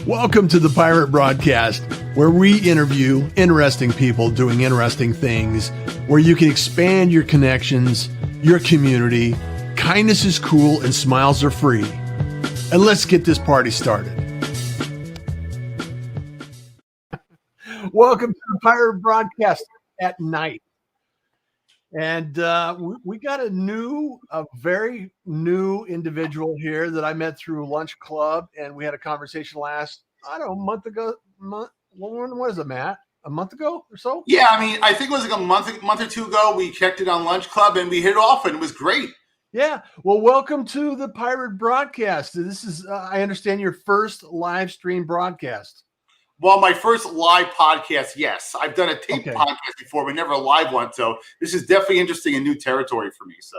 Welcome to the Pirate Broadcast, where we interview interesting people doing interesting things, where you can expand your connections, your community. Kindness is cool and smiles are free. And let's get this party started. Welcome to the Pirate Broadcast at night. And we got a very new individual here that I met through Lunch Club, and we had a conversation month ago. When was it, Matt? A month ago or so? Yeah, I think it was like a month or two ago. We checked it on Lunch Club, and we hit it off, and it was great. Yeah. Well, welcome to the Pirate Broadcast. This is, I understand, your first live stream broadcast. Well, my first live podcast, yes. I've done a tape podcast before, but never a live one. So this is definitely interesting and new territory for me. So,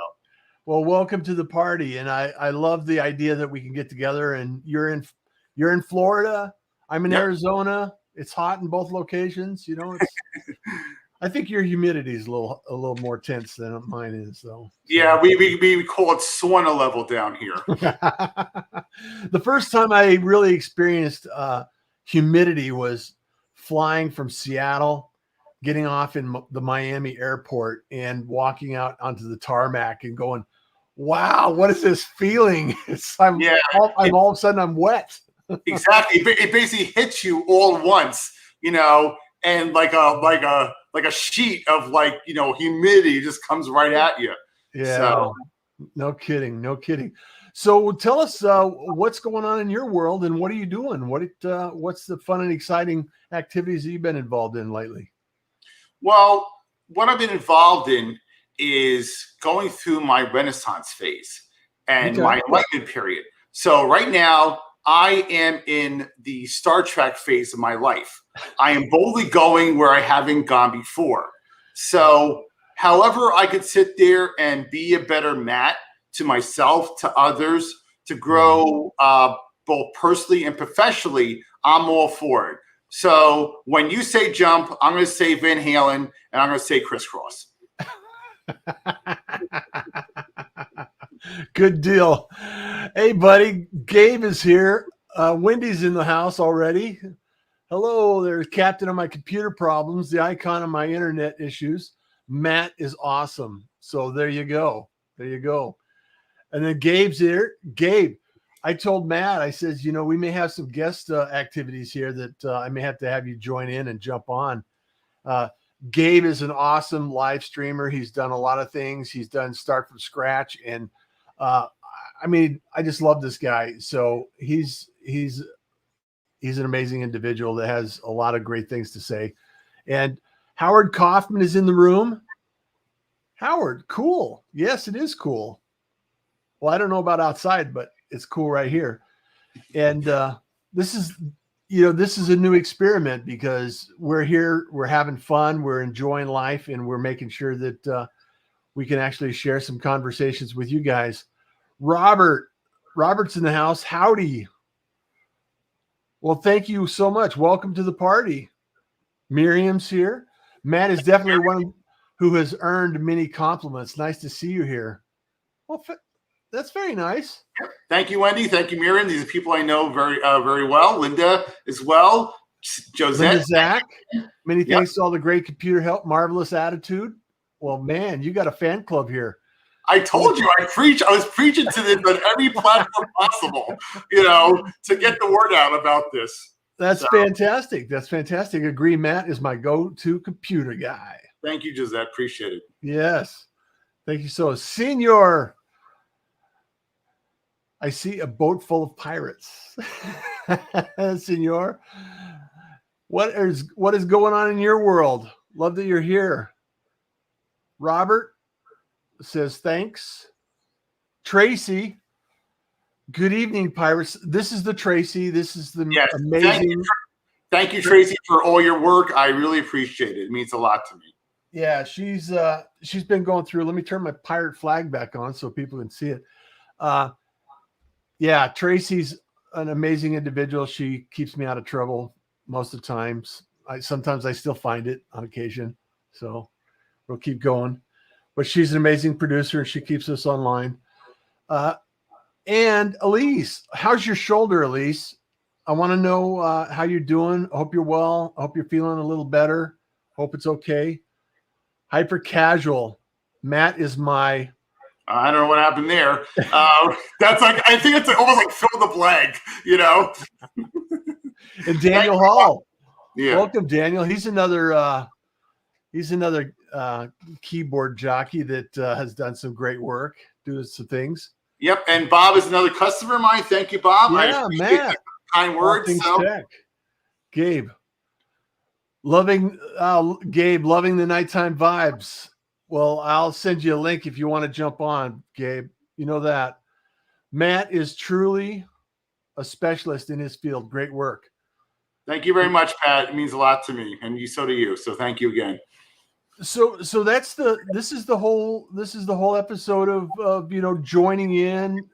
well, welcome to the party, and I love the idea that we can get together. And you're in Florida. I'm in Arizona. It's hot in both locations. You know, I think your humidity is a little more tense than mine is, though. Yeah, we call it sauna level down here. The first time I really experienced humidity was flying from Seattle, getting off in the Miami airport and walking out onto the tarmac and going, wow, what is this feeling? All of a sudden I'm wet. Exactly. It basically hits you all at once, and like a sheet of humidity just comes right at you. Yeah. So. No kidding. So tell us what's going on in your world and what are you doing? What's the fun and exciting activities that you've been involved in lately? Well, what I've been involved in is going through my Renaissance phase and my enlightenment period. So right now I am in the Star Trek phase of my life. I am boldly going where I haven't gone before. So however I could sit there and be a better Matt to myself, to others, to grow both personally and professionally, I'm all for it. So when you say jump, I'm going to say Van Halen, and I'm going to say crisscross. Good deal. Hey, buddy, Gabe is here. Wendy's in the house already. Hello, there's captain of my computer problems, the icon of my internet issues. Matt is awesome. So there you go. And then Gabe's here. Gabe, I told Matt, I says, we may have some guest activities here that I may have to have you join in and jump on. Gabe is an awesome live streamer. He's done a lot of things. He's done start from scratch. And I just love this guy. So he's an amazing individual that has a lot of great things to say. And Howard Kaufman is in the room. Howard, cool. Yes, it is cool. Well, I don't know about outside, but it's cool right here. And this is a new experiment because we're here, we're having fun, we're enjoying life, and we're making sure that we can actually share some conversations with you guys. Robert's in the house. Howdy. Well, thank you so much. Welcome to the party. Miriam's here. Matt is definitely one who has earned many compliments. Nice to see you here. Well, that's very nice. Thank you, Wendy. Thank you, Miriam. These are people I know very, very well. Linda as well. Josette. Linda, Zach. Many thanks to all the great computer help. Marvelous attitude. Well, man, you got a fan club here. I told you I was preaching to this on every platform possible, to get the word out about this. That's fantastic. That's fantastic. Agree, Matt is my go-to computer guy. Thank you, Josette. Appreciate it. Yes. Thank you so much. Senior. I see a boat full of pirates. Senor, what is going on in your world? Love that you're here. Robert says thanks. Tracy, good evening, pirates. This is the Tracy. This is the amazing. Thank you, Tracy, for all your work. I really appreciate it. It means a lot to me. Yeah, she's been going through. Let me turn my pirate flag back on so people can see it. Yeah, Tracy's an amazing individual. She keeps me out of trouble most of the times. Sometimes I still find it on occasion. So we'll keep going. But she's an amazing producer and she keeps us online. And Elise, how's your shoulder, Elise? I want to know how you're doing. I hope you're well. I hope you're feeling a little better. Hope it's okay. Hyper casual. Matt is my. I don't know what happened there. That's like, I think it's almost like fill the blank, you know? And Daniel Hall. Yeah. Welcome, Daniel. He's another keyboard jockey that has done some great work, doing some things. Yep. And Bob is another customer of mine. Thank you, Bob. Yeah, Matt. Kind words. Tech. Gabe. Loving the nighttime vibes. Well, I'll send you a link if you want to jump on, Gabe. You know that. Matt is truly a specialist in his field. Great work. Thank you very much, Pat. It means a lot to me, and so do you. So thank you again. So this is the whole episode of joining in,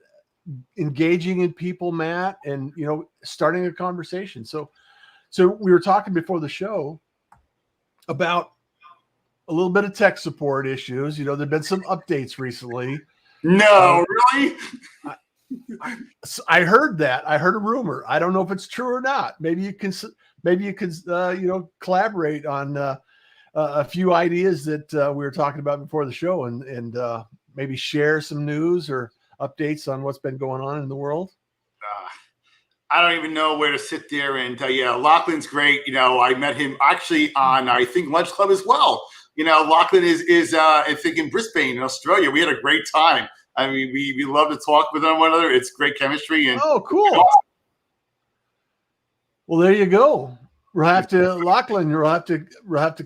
engaging in people, Matt, and starting a conversation. So we were talking before the show about a little bit of tech support issues. There've been some updates recently. No, really? I heard that. I heard a rumor. I don't know if it's true or not. Maybe you can collaborate on a few ideas that we were talking about before the show, and maybe share some news or updates on what's been going on in the world. I don't even know where to sit there and tell you. Lachlan's great. I met him actually on, I think, Lunch Club as well. Lachlan is I think in Brisbane in Australia. We had a great time. I mean, we love to talk with one another. It's great chemistry. And oh, cool. Well, there you go. We'll have to, Lachlan, we'll have to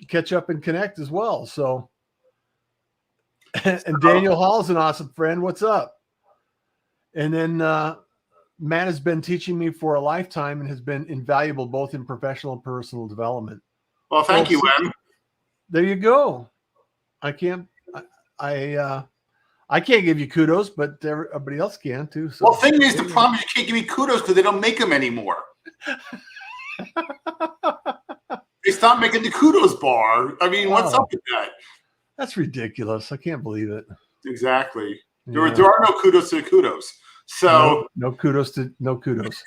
catch up and connect as well. So, and Daniel Hall's an awesome friend. What's up? And then Matt has been teaching me for a lifetime and has been invaluable both in professional and personal development. Well, thank you, Em. There you go. I can't give you kudos, but everybody else can too. So. Well, thing is, the problem is you can't give me kudos because they don't make them anymore. They stopped making the kudos bar. I mean, what's up with that? That's ridiculous. I can't believe it. Exactly. Yeah. There are no kudos to the kudos. So no kudos to no kudos.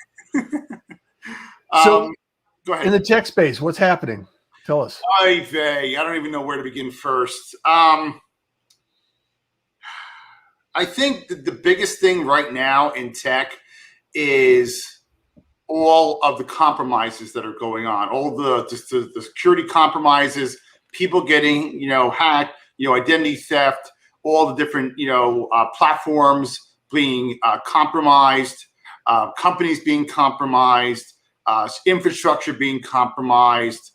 So go ahead. In the tech space, what's happening? Tell us. I don't even know where to begin first. I think the biggest thing right now in tech is all of the compromises that are going on, all the security compromises, people getting hacked, identity theft, all the different platforms being compromised, companies being compromised, infrastructure being compromised,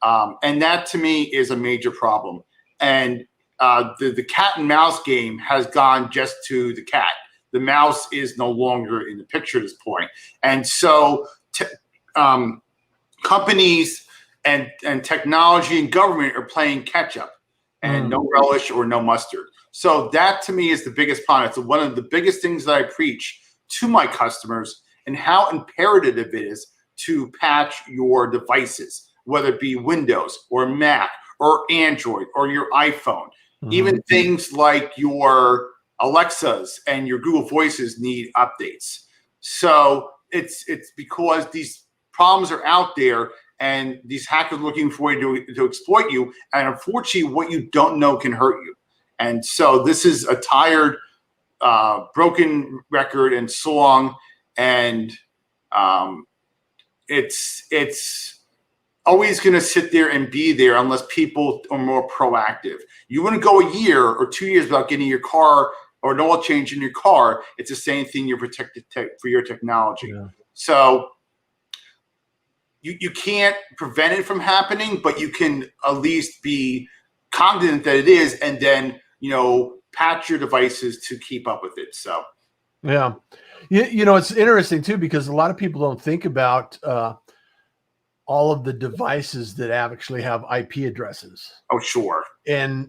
and that to me is a major problem. And the cat and mouse game has gone just to the cat. The mouse is no longer in the picture at this point. And so companies and technology and government are playing catch up and no relish or no mustard. So that to me is the biggest problem. It's one of the biggest things that I preach to my customers, and how imperative it is to patch your devices, whether it be Windows or Mac or Android or your iPhone. Even things like your Alexas and your Google Voices need updates. So it's because these problems are out there and these hackers are looking for you to exploit you. And unfortunately, what you don't know can hurt you. And so this is a tired, broken record and song. And it's always going to sit there and be there unless people are more proactive. You wouldn't go a year or 2 years without getting your car or an oil change in your car. It's the same thing. You're protected for your technology. Yeah. So you can't prevent it from happening, but you can at least be cognizant that it is, and then patch your devices to keep up with it. So yeah, it's interesting too, because a lot of people don't think about all of the devices that actually have IP addresses. Oh, sure. And,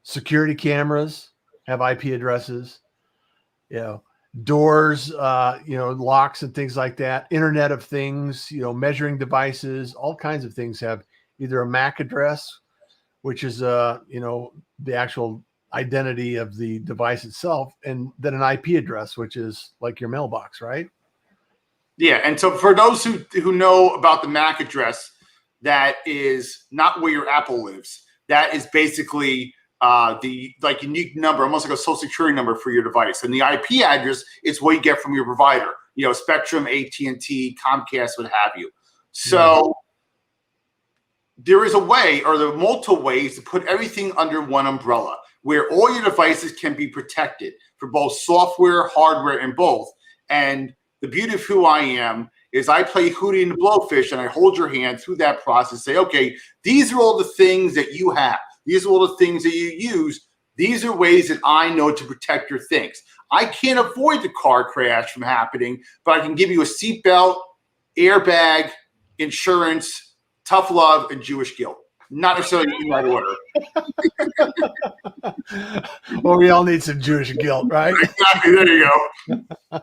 security cameras have IP addresses, doors, locks and things like that, Internet of Things, measuring devices, all kinds of things have either a MAC address, which is, the actual identity of the device itself, and then an IP address, which is like your mailbox, right? Yeah, and so for those who know about the MAC address, that is not where your Apple lives. That is basically the unique number, almost like a social security number for your device. And the IP address is what you get from your provider. Spectrum, AT&T, Comcast, what have you. So there is a way, or there are multiple ways, to put everything under one umbrella, where all your devices can be protected for both software, hardware, and both. And the beauty of who I am is I play Hootie and the Blowfish, and I hold your hand through that process, say, okay, these are all the things that you have. These are all the things that you use. These are ways that I know to protect your things. I can't avoid the car crash from happening, but I can give you a seatbelt, airbag, insurance, tough love, and Jewish guilt. Not necessarily in that order. Well, we all need some Jewish guilt, right? Exactly. There you go.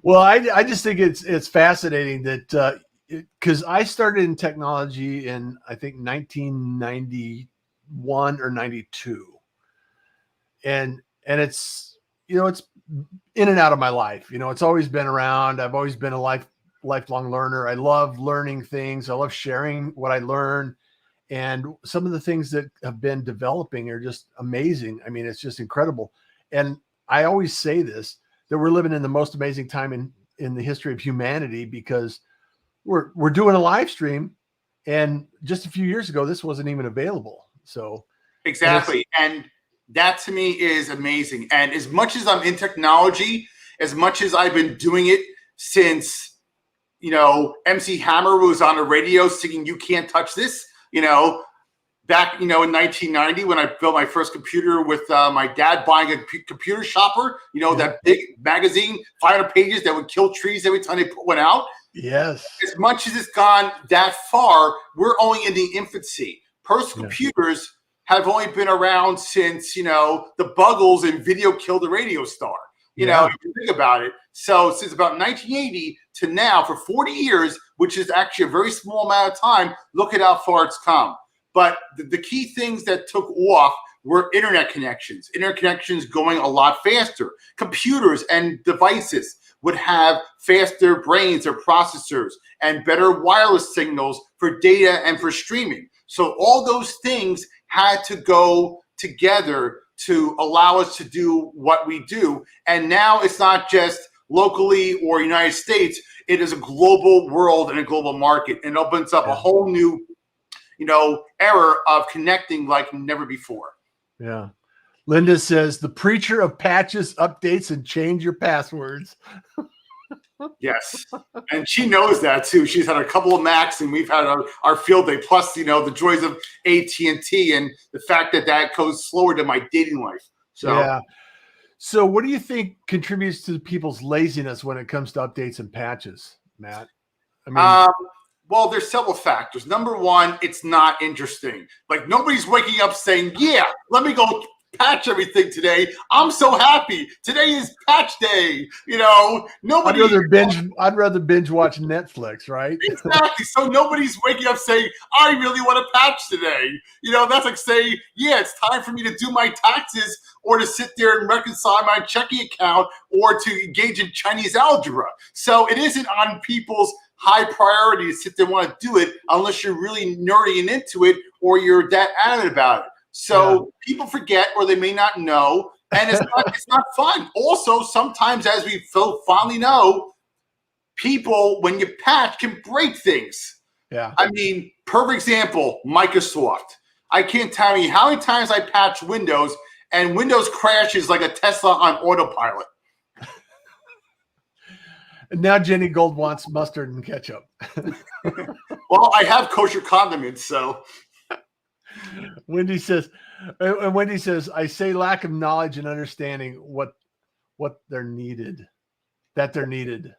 Well, I just think it's fascinating that because I started in technology in, I think, 1991 or 92, and it's it's in and out of my life. It's always been around. I've always been a lifelong learner. I love learning things. I love sharing what I learn. And some of the things that have been developing are just amazing. I mean, it's just incredible. And I always say this, that we're living in the most amazing time in the history of humanity, because we're doing a live stream. And just a few years ago, this wasn't even available. So exactly. And that to me is amazing. And as much as I'm in technology, as much as I've been doing it since, MC Hammer was on the radio singing "You Can't Touch This," back, in 1990 when I built my first computer with my dad buying a computer shopper, that big magazine, 500 pages that would kill trees every time they put one out. Yes. As much as it's gone that far, we're only in the infancy. Personal computers have only been around since, the Buggles and video killed the radio star. If you think about it. So since about 1980 to now, for 40 years, which is actually a very small amount of time, look at how far it's come. But the key things that took off were internet connections. Internet connections going a lot faster. Computers and devices would have faster brains or processors and better wireless signals for data and for streaming. So all those things had to go together to allow us to do what we do. And now it's not just locally or United States. It is a global world and a global market. And it opens up a whole new era of connecting like never before. Yeah. Linda says, the preacher of patches, updates, and change your passwords. Yes. And she knows that too. She's had a couple of Macs, and we've had our field day, plus, the joys of AT&T and the fact that goes slower than my dating life. So, yeah. So what do you think contributes to people's laziness when it comes to updates and patches, Matt? I mean, well, there's several factors. Number one, it's not interesting. Like, nobody's waking up saying, yeah, let me go patch everything today. I'm so happy. Today is patch day. Nobody. I'd rather binge watch Netflix, right? Exactly. So nobody's waking up saying, I really want to patch today. That's like saying, yeah, it's time for me to do my taxes, or to sit there and reconcile my checking account, or to engage in Chinese algebra. So it isn't on people's high priority to sit there and want to do it unless you're really nerdy and into it, or you're that adamant about it. So people forget, or they may not know, and it's not fun. Also, sometimes, as we finally know, people, when you patch, can break things. Yeah. I mean, perfect example, Microsoft. I can't tell you how many times I patch Windows, and Windows crashes like a Tesla on autopilot. And now Jenny Gold wants mustard and ketchup. Well, I have kosher condiments, so. Wendy says, I say lack of knowledge and understanding what they're needed, that they're needed.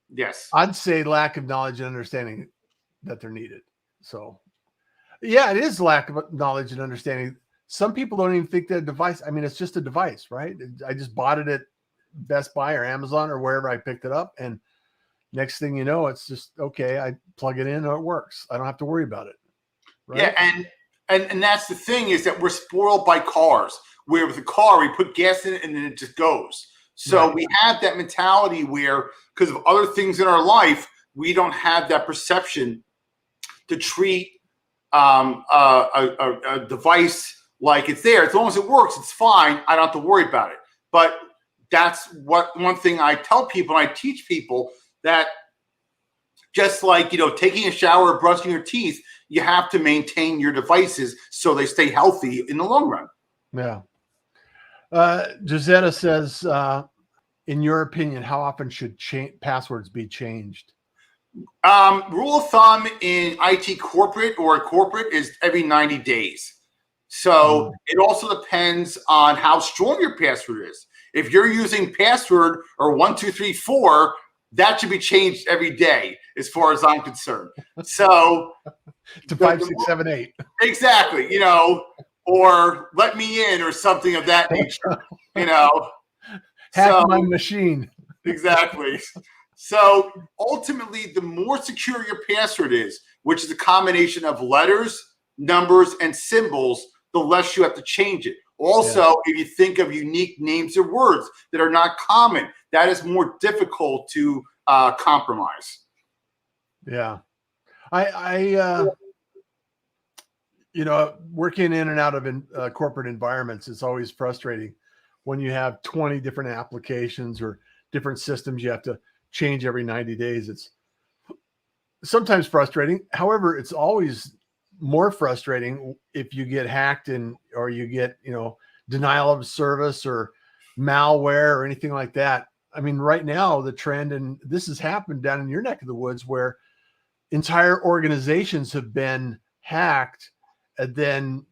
Yes. I'd say lack of knowledge and understanding that they're needed. So, yeah, it is lack of knowledge and understanding. Some people don't even think that a device, I mean, it's just a device, right? I just bought it at Best Buy or Amazon or wherever I picked it up. And next thing you know, it's just, okay, I plug it in and it works. I don't have to worry about it. Right? Yeah. And that's the thing, is that we're spoiled by cars, where with a car, we put gas in it and then it just goes. So we have that mentality where, because of other things in our life, we don't have that perception to treat a device like it's there. As long as it works, it's fine. I don't have to worry about it. But that's one thing I tell people, and I teach people, that just like, taking a shower or brushing your teeth, you have to maintain your devices so they stay healthy in the long run. Yeah. Gisetta says, in your opinion, how often should passwords be changed? Rule of thumb in IT corporate is every 90 days. So it also depends on how strong your password is. If you're using password or 1234, that should be changed every day, as far as I'm concerned. So to 5678. Exactly, or let me in or something of that nature, Hack my machine. Exactly. So ultimately, the more secure your password is, which is a combination of letters, numbers, and symbols, the less you have to change it. Also, if you think of unique names or words that are not common, that is more difficult to compromise. Yeah. Working in and out of corporate environments, it's always frustrating when you have 20 different applications or different systems you have to change every 90 days. It's sometimes frustrating. However, it's always more frustrating if you get hacked or you get, denial of service or malware or anything like that. I mean, right now the trend, and this has happened down in your neck of the woods, where entire organizations have been hacked and then,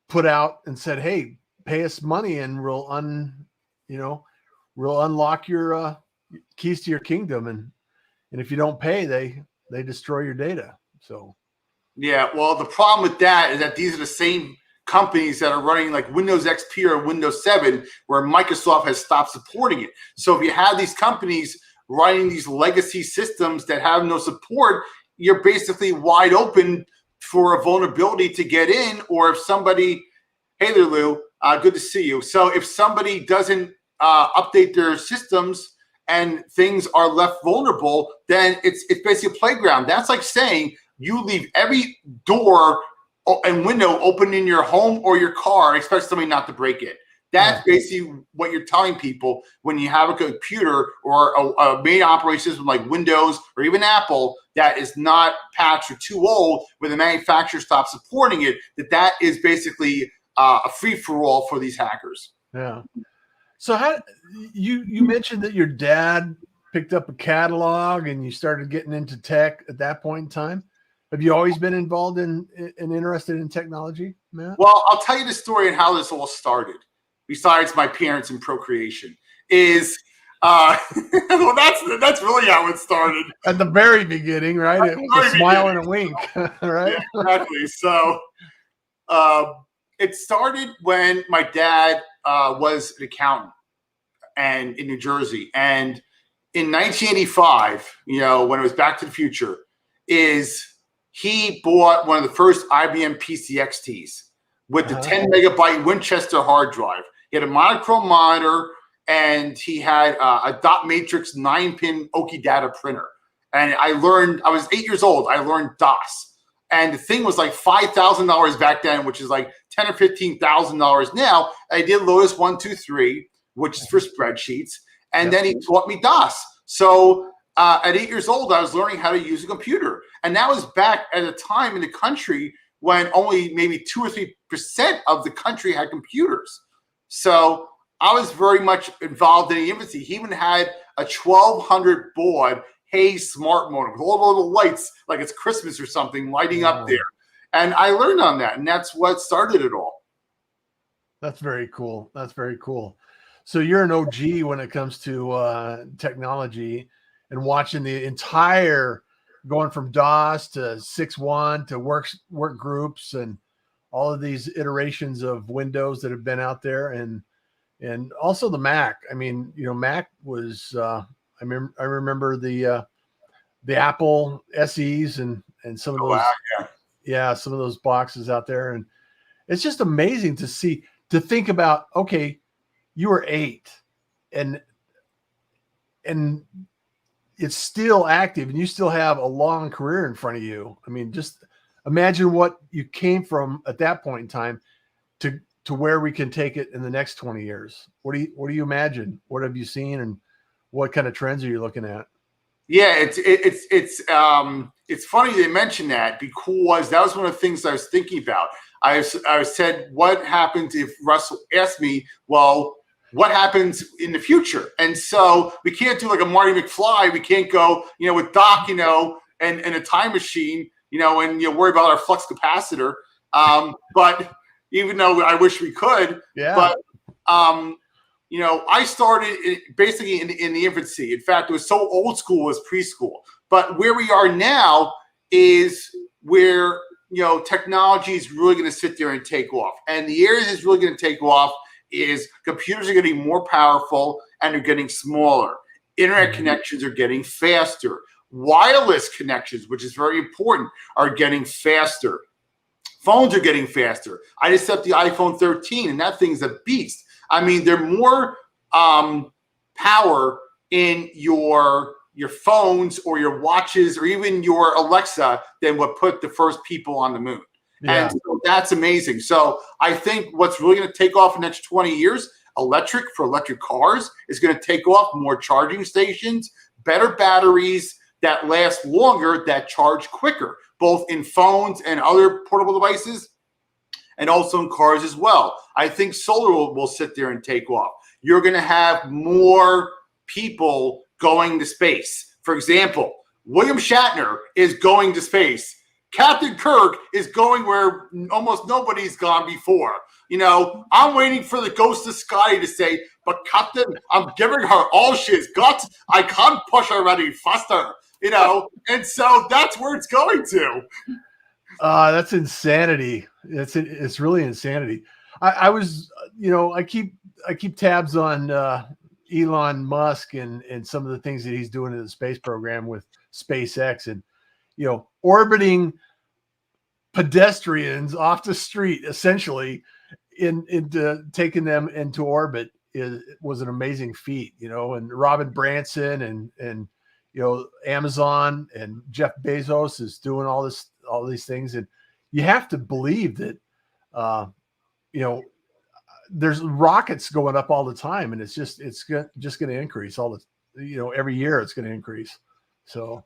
put out and said, hey, pay us money and we'll unlock your keys to your kingdom. And if you don't pay, they destroy your data. So, yeah, well, the problem with that is that these are the same companies that are running like Windows XP or Windows 7, where Microsoft has stopped supporting it. So if you have these companies running these legacy systems that have no support, you're basically wide open for a vulnerability to get in. Or if somebody, hey there, Lou, good to see you. So if somebody doesn't update their systems and things are left vulnerable, then it's basically a playground. That's like saying you leave every door and window open in your home or your car and expect somebody not to break it. That's basically what you're telling people when you have a computer or a main operating system like Windows or even Apple that is not patched or too old, where the manufacturer stops supporting it, that is basically a free-for-all for these hackers. Yeah. So how you mentioned that your dad picked up a catalog and you started getting into tech at that point in time. Have you always been involved and interested in technology, Matt? Well, I'll tell you the story and how this all started. Besides my parents and procreation, is well, that's really how it started. At the very beginning, right? It was a smile and a wink, right? Yeah, exactly. So it started when my dad was an accountant and in New Jersey. And in 1985, when it was Back to the Future, he bought one of the first IBM PCXTs with the 10 megabyte Winchester hard drive. He had a monochrome monitor, and he had a dot matrix 9-pin Oki data printer. And I was 8 years old. I learned DOS. And the thing was like $5,000 back then, which is like $10,000 or $15,000 now. I did Lotus 123, which is for spreadsheets. And then he taught me DOS. So at 8 years old, I was learning how to use a computer. And that was back at a time in the country when only maybe 2 or 3% of the country had computers. So I was very much involved in the infancy. He even had a 1200 baud Hayes smart modem with all the little lights, like it's Christmas or something, lighting up there. And I learned on that, and that's what started it all. That's very cool. That's very cool. So you're an OG when it comes to technology, and watching the entire going from DOS to 6.1 to work groups and all of these iterations of Windows that have been out there, and also the Mac. I mean, Mac was I remember the Apple SEs and some of those some of those boxes out there, and it's just amazing to see. to think about, okay, you were 8 and it's still active and you still have a long career in front of you. I mean, just imagine what you came from at that point in time to where we can take it in the next 20 years. What do you imagine? What have you seen and what kind of trends are you looking at? Yeah, it's funny they mentioned that, because that was one of the things I was thinking about. I said, what happens if Russ asked me, well, what happens in the future? And so we can't do like a Marty McFly. We can't go, with Doc, and a time machine, and worry about our flux capacitor. But even though I wish we could, but I started basically in the infancy. In fact, it was so old school, it was preschool. But where we are now is where, technology is really going to sit there and take off. And the areas it's really going to take off is computers are getting more powerful and they're getting smaller. Internet connections are getting faster. Wireless connections, which is very important, are getting faster. Phones are getting faster. I just set the iPhone 13 and that thing's a beast. I mean, they're more power in your phones or your watches or even your Alexa than what put the first people on the moon. Yeah. And so that's amazing. So I think what's really going to take off in the next 20 years, electric cars is going to take off, more charging stations, better batteries that last longer, that charge quicker, both in phones and other portable devices, and also in cars as well. I think solar will sit there and take off. You're going to have more people going to space. For example, William Shatner is going to space. Captain Kirk is going where almost nobody's gone before. I'm waiting for the ghost of Scotty to say, but Captain, I'm giving her all she's got. I can't push her any faster. And so that's where it's going to. That's insanity. It's really insanity. I was, I keep tabs on Elon Musk and some of the things that he's doing in the space program with SpaceX, and orbiting pedestrians off the street, essentially, into taking them into orbit was an amazing feat. And Robin Branson and Amazon and Jeff Bezos is doing all these things, and you have to believe that there's rockets going up all the time, and it's just going to increase all the every year it's going to increase. So,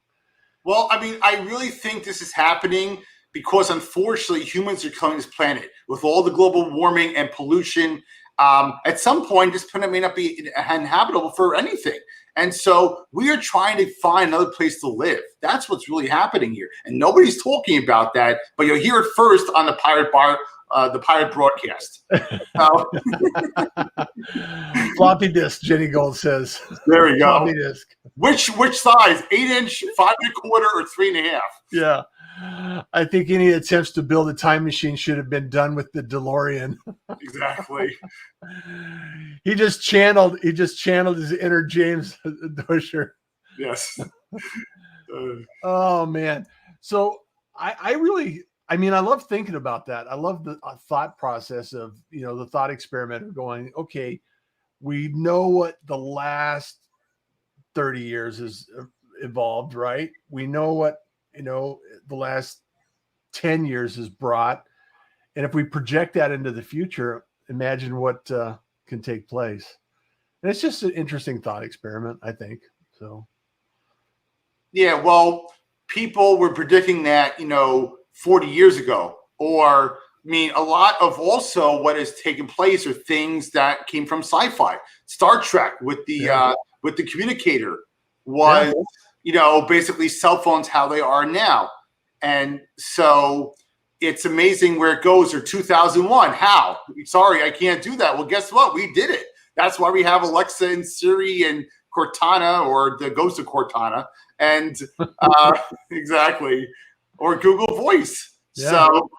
well, I mean, I really think this is happening because unfortunately humans are killing this planet with all the global warming and pollution. At some point, this planet may not be inhabitable for anything. And so we are trying to find another place to live. That's what's really happening here. And nobody's talking about that, but you'll hear it first on the Pirate broadcast. Floppy disk, Jenny Gold says. There we go. Floppy disk. Which size? 8-inch, 5 1/4, or 3.5? Yeah. I think any attempts to build a time machine should have been done with the DeLorean. Exactly. He just channeled his inner James Dosher. Yes. Oh man. So I love thinking about that. I love the thought process of, the thought experiment of going, okay, we know what the last 30 years has evolved, right? We know what, the last 10 years has brought. And if we project that into the future, imagine what can take place. And it's just an interesting thought experiment, I think. So. Yeah, well, people were predicting that, 40 years ago, or a lot of also what has taken place are things that came from sci-fi. Star Trek with the communicator was, basically cell phones how they are now. And so it's amazing where it goes. Or 2001, how? Sorry, I can't do that. Well, guess what? We did it. That's why we have Alexa and Siri and Cortana, or the ghost of Cortana, and exactly, or Google Voice. Yeah. So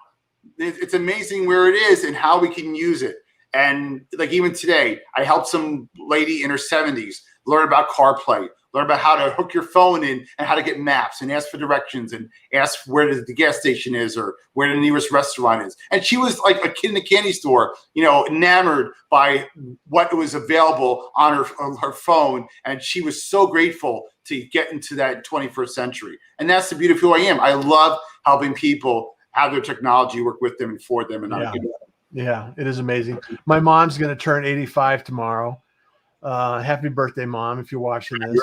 it's amazing where it is and how we can use it. And like even today, I helped some lady in her 70s learn about CarPlay. learn about how to hook your phone in and how to get maps and ask for directions and ask where the gas station is or where the nearest restaurant is. And she was like a kid in a candy store, enamored by what was available on her phone. And she was so grateful to get into that 21st century. And that's the beauty of who I am. I love helping people have their technology work with them and for them. And yeah, it is amazing. My mom's going to turn 85 tomorrow. Happy birthday, Mom, if you're watching this.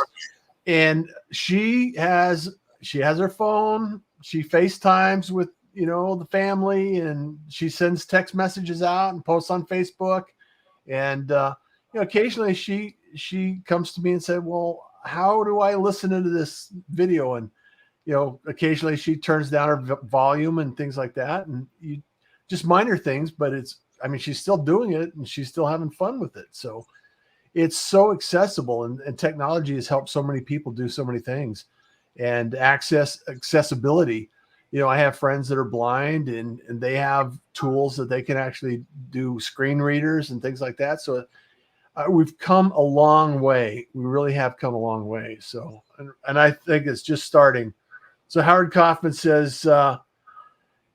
And she has her phone. She FaceTimes with, the family, and she sends text messages out and posts on Facebook. And, occasionally she comes to me and said, well, how do I listen into this video? And, occasionally she turns down her volume and things like that. And you just minor things, but she's still doing it and she's still having fun with it. So it's so accessible, and technology has helped so many people do so many things. And accessibility. I have friends that are blind and they have tools that they can actually do screen readers and things like that. So we've come a long way. We really have come a long way. So, and I think it's just starting. So Howard Kaufman says,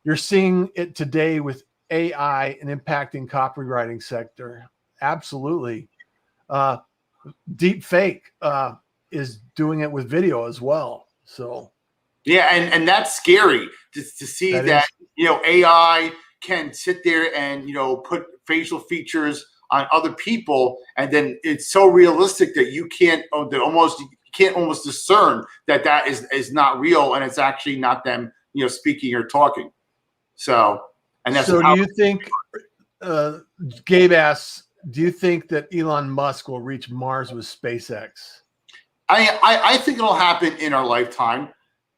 you're seeing it today with AI and impacting copywriting sector. Absolutely. Deep fake is doing it with video as well. So yeah, and that's scary to see that AI can sit there and put facial features on other people, and then it's so realistic that you can't almost discern that is not real, and it's actually not them speaking or talking. So do you think Gabe asks, do you think that Elon Musk will reach Mars with SpaceX? I think it'll happen in our lifetime.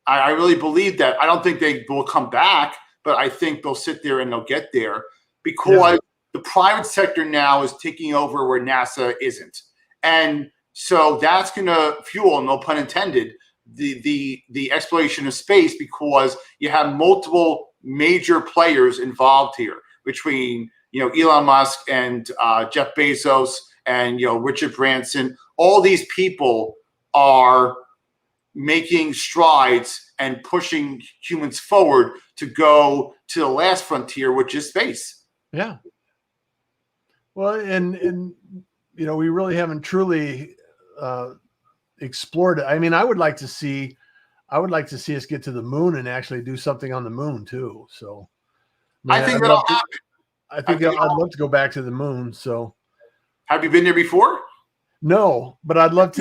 I really believe that. I don't think they will come back, but I think they'll sit there and they'll get there because the private sector now is taking over where NASA isn't. And so that's going to fuel, no pun intended, the exploration of space, because you have multiple major players involved here between Elon Musk and Jeff Bezos and Richard Branson. All these people are making strides and pushing humans forward to go to the last frontier, which is space. Yeah. Well, and we really haven't truly explored it. I would like to see us get to the moon and actually do something on the moon too. So I think that'll happen. I think I'd love to go back to the moon. So have you been there before? No, but I'd love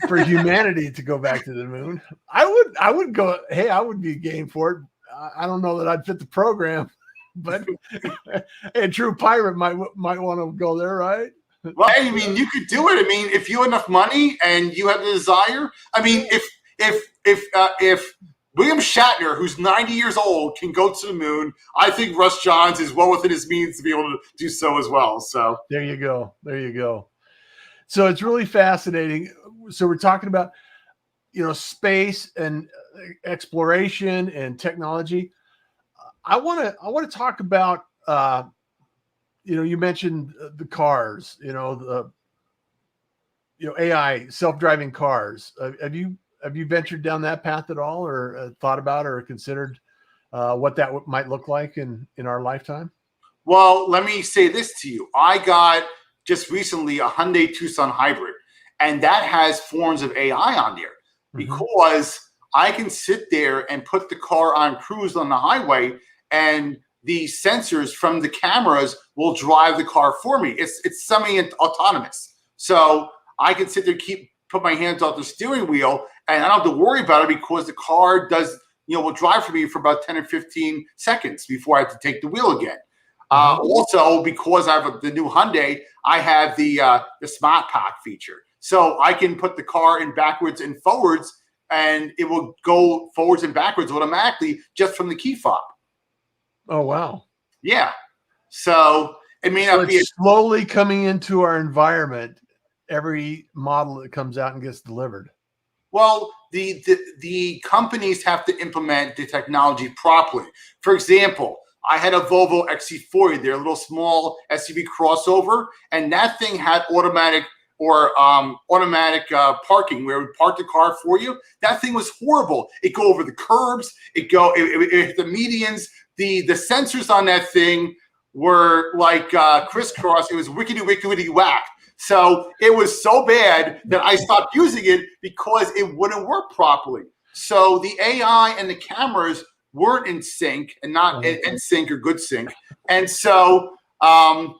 for humanity to go back to the moon. I would go. Hey, I would be game for it. I don't know that I'd fit the program, but a true pirate might want to go there, right? Well, you could do it. If you have enough money and you have the desire. If William Shatner, who's 90 years old, can go to the moon, I think Russ Johns is well within his means to be able to do so as well. So there you go. So it's really fascinating. So we're talking about, space and exploration and technology. I want to talk about, you mentioned the cars, AI, self-driving cars. Have you ventured down that path at all, or thought about or considered what that might look like in our lifetime? Well, let me say this to you. I got just recently a Hyundai Tucson hybrid, and that has forms of AI on there because I can sit there and put the car on cruise on the highway, and the sensors from the cameras will drive the car for me. It's semi-autonomous. So I can sit there, put my hands off the steering wheel, and I don't have to worry about it because the car will drive for me for about 10 or 15 seconds before I have to take the wheel again. Also, because I have the new Hyundai, I have the Smart Pack feature. So I can put the car in backwards and forwards, and it will go forwards and backwards automatically just from the key fob. Oh, wow. Yeah. So it may not be slowly coming into our environment, every model that comes out and gets delivered. Well, the companies have to implement the technology properly. For example, I had a Volvo XC40, their little small SUV crossover, and that thing had automatic or automatic parking, where it would park the car for you. That thing was horrible. It go over the curbs. It hit the medians. The sensors on that thing were like crisscross. It was wickety whack. So it was so bad that I stopped using it because it wouldn't work properly. So the AI and the cameras weren't in sync, and not in sync or good sync. And so, and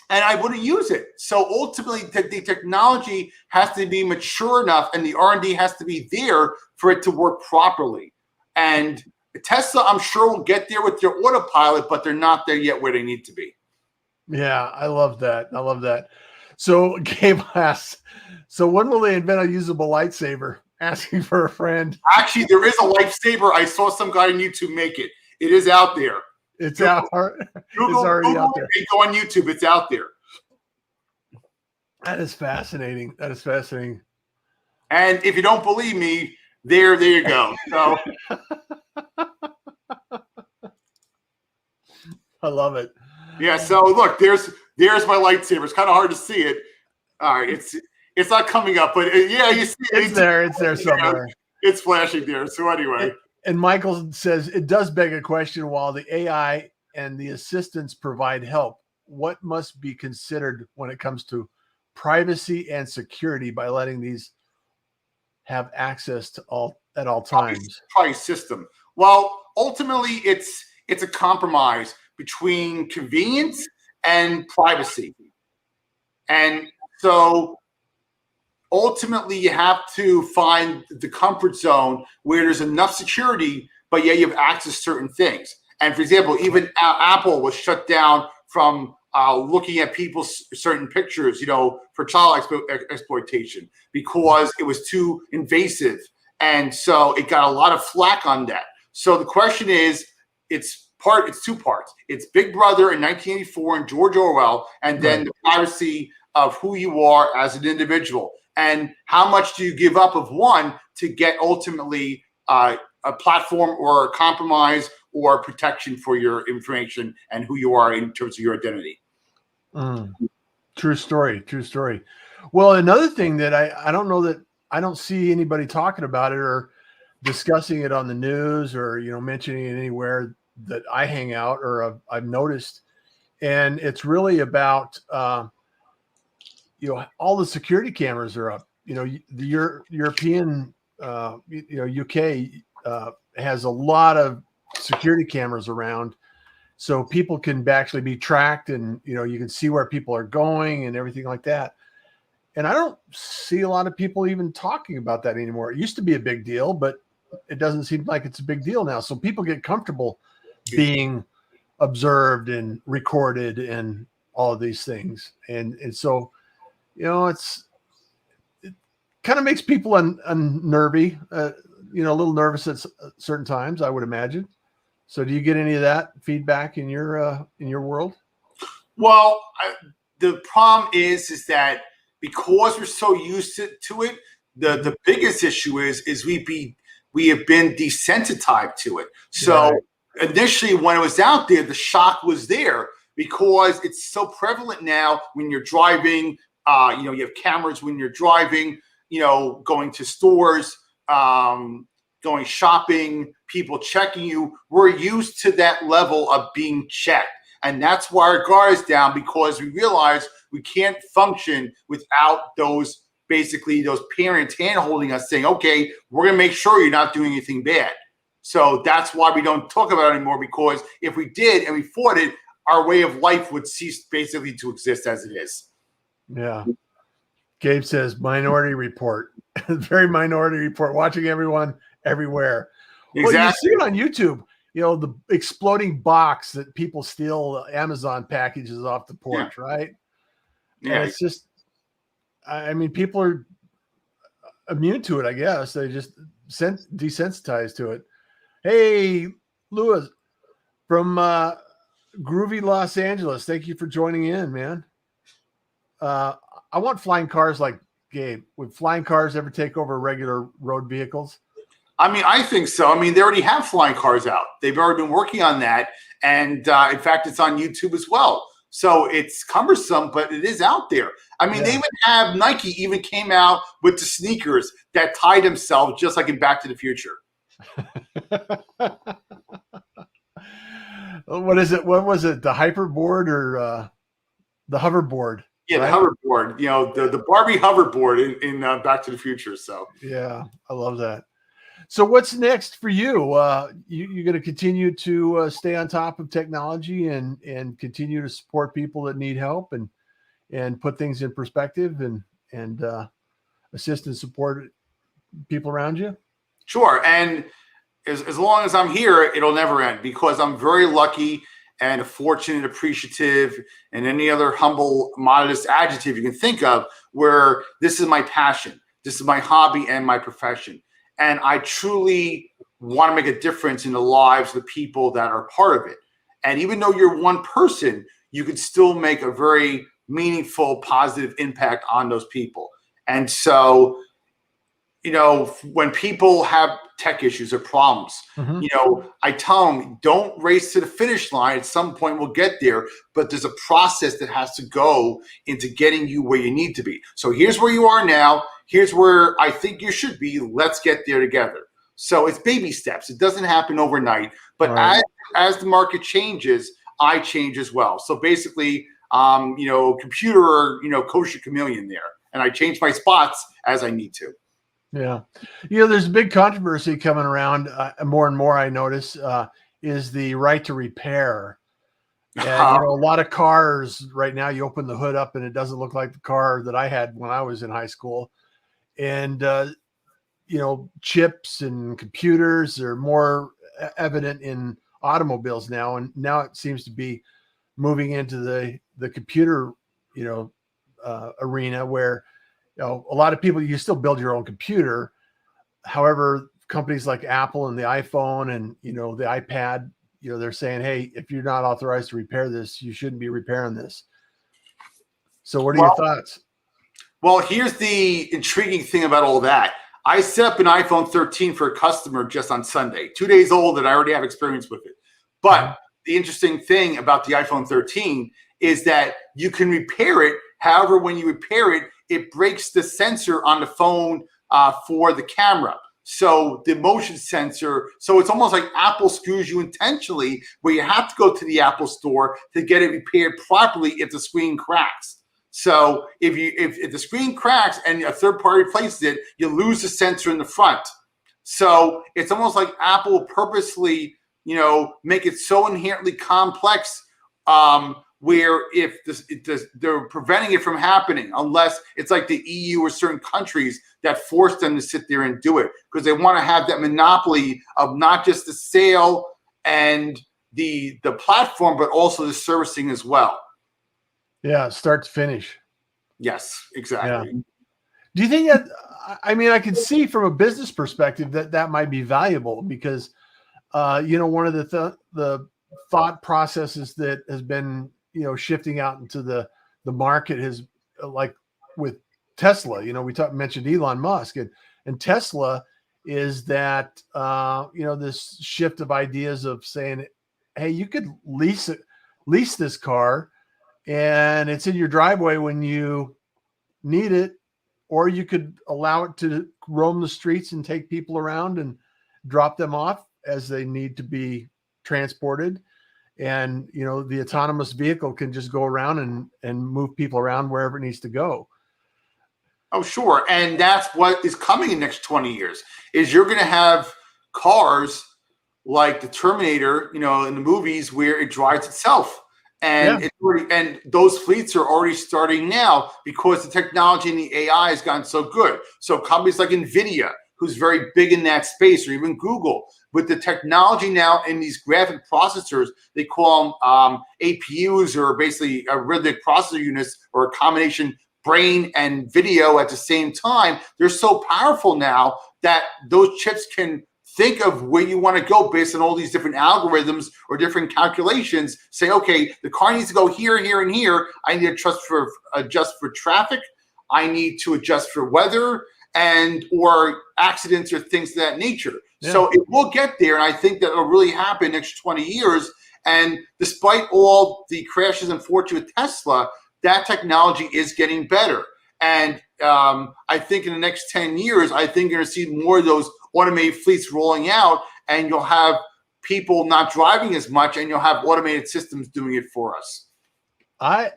I wouldn't use it. So ultimately, the technology has to be mature enough, and the R&D has to be there for it to work properly. And Tesla, I'm sure, will get there with their autopilot, but they're not there yet where they need to be. Yeah, I love that. I love that. So Gabe asks, so when will they invent a usable lightsaber? Asking for a friend. Actually, there is a lightsaber. I saw some guy on YouTube make it. It is out there. It's out. It's already out there. Go on YouTube. It's out there. That is fascinating. That is fascinating. And if you don't believe me, there you go. So I love it. Yeah. So look, there's my lightsaber. It's kind of hard to see it. All right. It's not coming up, but yeah, you see it. It's there. It's there somewhere. It's flashing there. So anyway. And Michael says, it does beg a question. While the AI and the assistants provide help, what must be considered when it comes to privacy and security by letting these have access to at all times? Price system. Well, ultimately, it's a compromise between convenience and privacy. And so ultimately, you have to find the comfort zone where there's enough security, but yet you have access to certain things. And for example, even Apple was shut down from looking at people's certain pictures, for child exploitation, because it was too invasive. And so it got a lot of flack on that. So the question is, it's two parts. It's Big Brother in 1984 and George Orwell, and then the privacy of who you are as an individual. And how much do you give up of one to get ultimately a platform or a compromise or protection for your information and who you are in terms of your identity? True story. True story. Well, another thing that I don't know that I don't see anybody talking about it or discussing it on the news or, mentioning it anywhere that I hang out or I've noticed. And it's really about, all the security cameras are up. The European, UK has a lot of security cameras around, so people can actually be tracked, and you can see where people are going and everything like that. And I don't see a lot of people even talking about that anymore. It used to be a big deal, but it doesn't seem like it's a big deal now. So people get comfortable being observed and recorded and all of these things, and so. It kind of makes people unnervy, a little nervous at certain times, I would imagine. So do you get any of that feedback in your world? Well, the problem is that because we're so used to it, the biggest issue is we have been desensitized to it. So initially when it was out there, the shock was there because it's so prevalent now when you're driving. You have cameras when you're driving, going to stores, going shopping, people checking you. We're used to that level of being checked. And that's why our guard is down, because we realize we can't function without those parents hand holding us saying, okay, we're going to make sure you're not doing anything bad. So that's why we don't talk about it anymore, because if we did and we fought it, our way of life would cease basically to exist as it is. Yeah. Gabe says Minority Report. Very Minority Report. Watching everyone everywhere. Exactly. Well, you see it on YouTube. The exploding box that people steal Amazon packages off the porch, right? Yeah. And it's just, people are immune to it, I guess. They just desensitized to it. Hey, Louis from Groovy Los Angeles. Thank you for joining in, man. I want flying cars like Gabe. Would flying cars ever take over regular road vehicles? I think so. They already have flying cars out. They've already been working on that. And in fact, it's on YouTube as well. So it's cumbersome, but it is out there. I mean, they even have Nike even came out with the sneakers that tie themselves, just like in Back to the Future. What is it? What was it? The hyperboard or the hoverboard? Yeah, right? The hoverboard. You know, the Barbie hoverboard in Back to the Future. So yeah, I love that. So what's next for you? You're going to continue to stay on top of technology and continue to support people that need help and put things in perspective and assist and support people around you? Sure. And as long as I'm here, it'll never end because I'm very lucky and fortunate, appreciative, and any other humble, modest adjective you can think of, where this is my passion. This is my hobby and my profession. And I truly want to make a difference in the lives of the people that are part of it. And even though you're one person, you can still make a very meaningful, positive impact on those people. And so, you know, when people have tech issues or problems, you know, I tell them, don't race to the finish line. At some point we'll get there, but there's a process that has to go into getting you where you need to be. So here's where you are now. Here's where I think you should be. Let's get there together. So it's baby steps. It doesn't happen overnight, but as the market changes, I change as well. So basically, you know, computer, you know, kosher chameleon there, and I change my spots as I need to. Yeah. You know, there's a big controversy coming around more and more, I notice, is the right to repair. And, you know, a lot of cars right now, you open the hood up and it doesn't look like the car that I had when I was in high school. And, you know, chips and computers are more evident in automobiles now. And now it seems to be moving into the computer, you know, arena where, you know, a lot of people, you still build your own computer. However, companies like Apple and the iPhone and, you know, the iPad, you know, they're saying, hey, if you're not authorized to repair this, you shouldn't be repairing this. So what are your thoughts? Well, here's the intriguing thing about all that. I set up an iPhone 13 for a customer just on Sunday, 2 days old, and I already have experience with it. But the interesting thing about the iPhone 13 is that you can repair it. However, when you repair it, it breaks the sensor on the phone for the camera. So the motion sensor, so it's almost like Apple screws you intentionally, where you have to go to the Apple store to get it repaired properly if the screen cracks. So if the screen cracks and a third party replaces it, you lose the sensor in the front. So it's almost like Apple purposely, you know, make it so inherently complex where if they're preventing it from happening, unless it's like the EU or certain countries that force them to sit there and do it, because they want to have that monopoly of not just the sale and the platform, but also the servicing as well. Yeah, start to finish. Yes, exactly. Yeah. Do you think that, I mean, I can see from a business perspective that might be valuable because, you know, one of the thought processes that has been, you know, shifting out into the market is like with Tesla. You know, we mentioned Elon Musk and Tesla is that, you know, this shift of ideas of saying, hey, you could lease this car and it's in your driveway when you need it, or you could allow it to roam the streets and take people around and drop them off as they need to be transported. And, you know, the autonomous vehicle can just go around and move people around wherever it needs to go. Oh, sure. And that's what is coming in the next 20 years is you're going to have cars like the Terminator, you know, in the movies where it drives itself. And and those fleets are already starting now because the technology and the AI has gotten so good. So companies like NVIDIA, who's very big in that space, or even Google, with the technology now in these graphic processors, they call them APUs, or basically arithmetic processor units, or a combination brain and video at the same time. They're so powerful now that those chips can think of where you want to go based on all these different algorithms or different calculations. Say, okay, the car needs to go here, here, and here. I need to adjust for traffic. I need to adjust for weather or accidents or things of that nature. Yeah. So it will get there, and I think that it'll really happen next 20 years. And despite all the crashes, unfortunately, with Tesla, that technology is getting better. And I think in the next 10 years, I think you're going to see more of those automated fleets rolling out, and you'll have people not driving as much, and you'll have automated systems doing it for us. I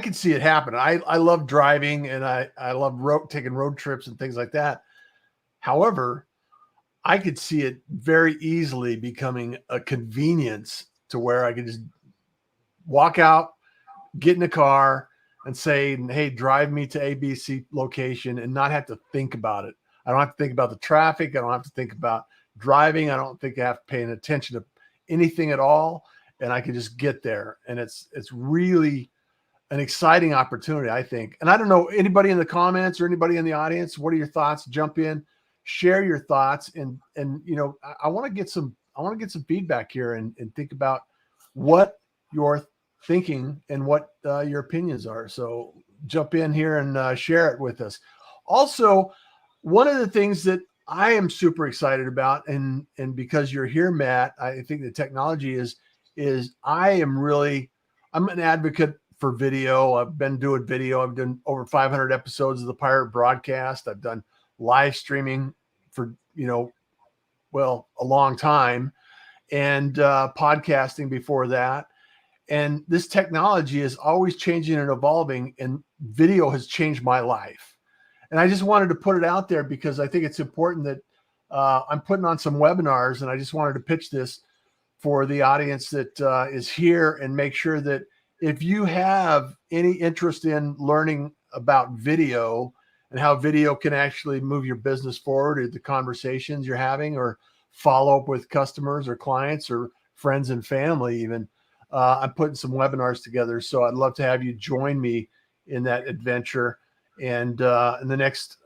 could see it happen. I love driving, and I love taking road trips and things like that. However, I could see it very easily becoming a convenience to where I could just walk out, get in the car, and say, hey, drive me to ABC location, and not have to think about it. I don't have to think about the traffic. I don't have to think about driving. I don't think I have to pay attention to anything at all. And I can just get there. And it's really an exciting opportunity, I think. And I don't know, anybody in the comments or anybody in the audience, what are your thoughts? Jump in, share your thoughts. And I want to get some feedback here and think about what you're thinking and what your opinions are. So jump in here and share it with us. Also, one of the things that I am super excited about, and because you're here, Matt, I think the technology is I'm an advocate for video. I've been doing video. I've done over 500 episodes of the Pirate Broadcast. I've done live streaming for, a long time, and podcasting before that. And this technology is always changing and evolving, and video has changed my life. And I just wanted to put it out there because I think it's important that I'm putting on some webinars, and I just wanted to pitch this for the audience that is here, and make sure that if you have any interest in learning about video and how video can actually move your business forward, or the conversations you're having, or follow up with customers or clients or friends and family even, I'm putting some webinars together. So I'd love to have you join me in that adventure. And in the next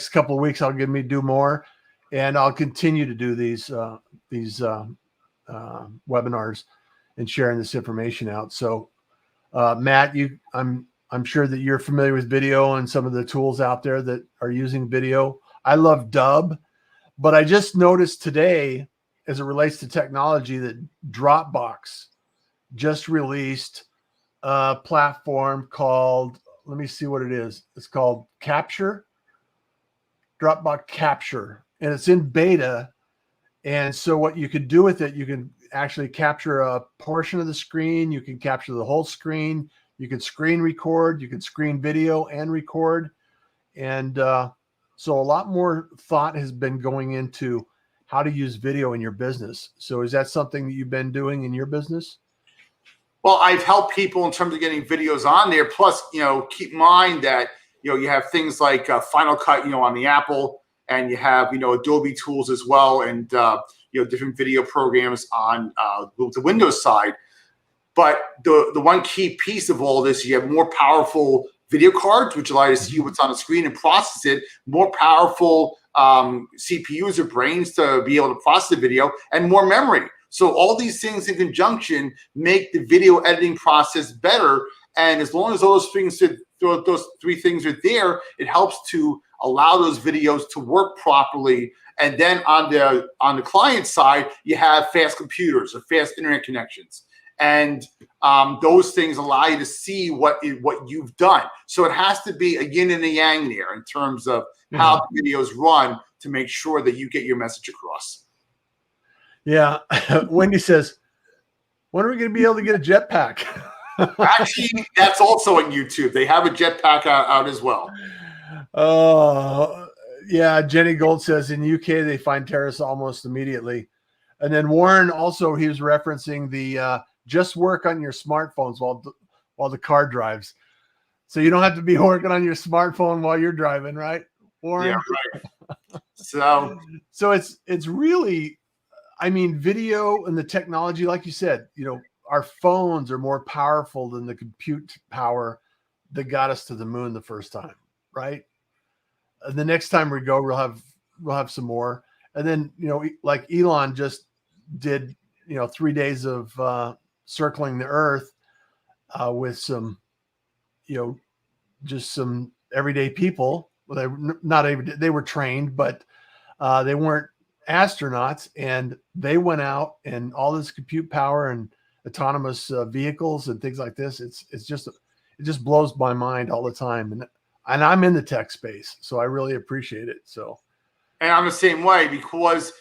couple of weeks, I'll do more, and I'll continue to do these webinars and sharing this information out. So Matt, I'm sure that you're familiar with video and some of the tools out there that are using video. I love Dub, but I just noticed today, as it relates to technology, that Dropbox just released a platform called, let me see what it is. It's called Dropbox Capture, and it's in beta. And so what you could do with it, you can actually capture a portion of the screen. You can capture the whole screen. You can screen record. You can screen video and record. And so a lot more thought has been going into how to use video in your business. So is that something that you've been doing in your business? Well, I've helped people in terms of getting videos on there. Plus, keep in mind that, you have things like Final Cut, on the Apple, and you have, Adobe tools as well, and, different video programs on the Windows side. But the one key piece of all this, you have more powerful video cards, which allow you to see what's on the screen and process it, more powerful CPUs or brains to be able to process the video, and more memory. So all these things in conjunction make the video editing process better. And as long as those three things are there, it helps to allow those videos to work properly. And then on the client side, you have fast computers or fast internet connections. And those things allow you to see what you've done. So it has to be a yin and a yang there in terms of how the videos run to make sure that you get your message across. Yeah. Wendy says, when are we going to be able to get a jetpack? Actually, that's also on YouTube. They have a jetpack out as well. Oh, yeah. Jenny Gold says in the UK, they find terrorists almost immediately. And then Warren also, he was referencing the just work on your smartphones while the car drives. So you don't have to be working on your smartphone while you're driving, right, Warren? Yeah, right. So it's really, video and the technology, like you said, our phones are more powerful than the compute power that got us to the moon the first time, right? And the next time we go, we'll have some more. And then, like Elon just did, 3 days of circling the earth with some, just some everyday people. Well, they were trained, but they weren't astronauts, and they went out and all this compute power and autonomous vehicles and things like this. It just blows my mind all the time. And I'm in the tech space, so I really appreciate it. So, and I'm the same way, because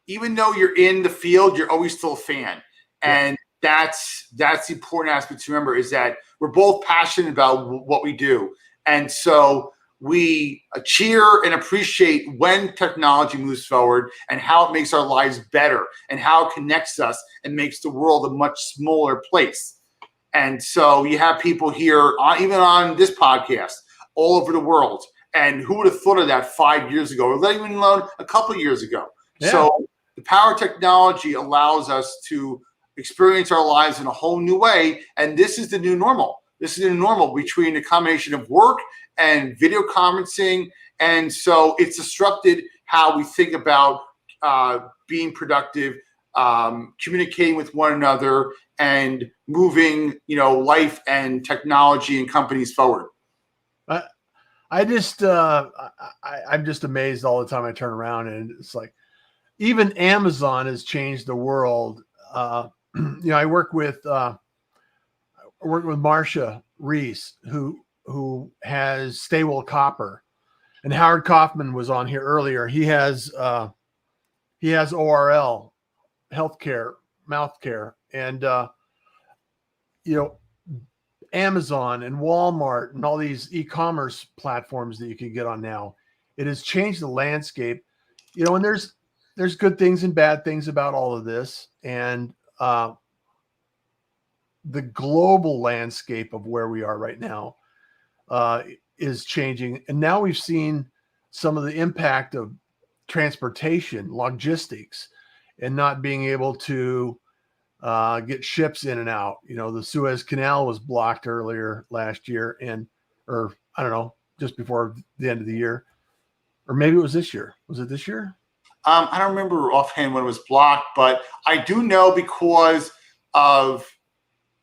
even though you're in the field, you're always still a fan. And that's the important aspect to remember, is that we're both passionate about what we do. And so we cheer and appreciate when technology moves forward and how it makes our lives better and how it connects us and makes the world a much smaller place. And so you have people here, even on this podcast, all over the world. And who would have thought of that 5 years ago, or let even alone a couple of years ago? Yeah. So the power of technology allows us to experience our lives in a whole new way. And this is the new normal. This is the new normal between the combination of work and video conferencing. And so it's disrupted how we think about being productive, communicating with one another, and moving, life and technology and companies forward. I'm just amazed all the time. I turn around and it's like, even Amazon has changed the world. I work with Marcia Reese, who has Stable Copper, and Howard Kaufman was on here earlier. He has ORL, healthcare, mouth care, and Amazon and Walmart and all these e-commerce platforms that you can get on now. It has changed the landscape, and there's good things and bad things about all of this. And the global landscape of where we are right now is changing. And now we've seen some of the impact of transportation, logistics, and not being able to get ships in and out. The Suez Canal was blocked earlier last year, or I don't know, just before the end of the year, or maybe it was this year. Was it this year? I don't remember offhand when it was blocked, but I do know because of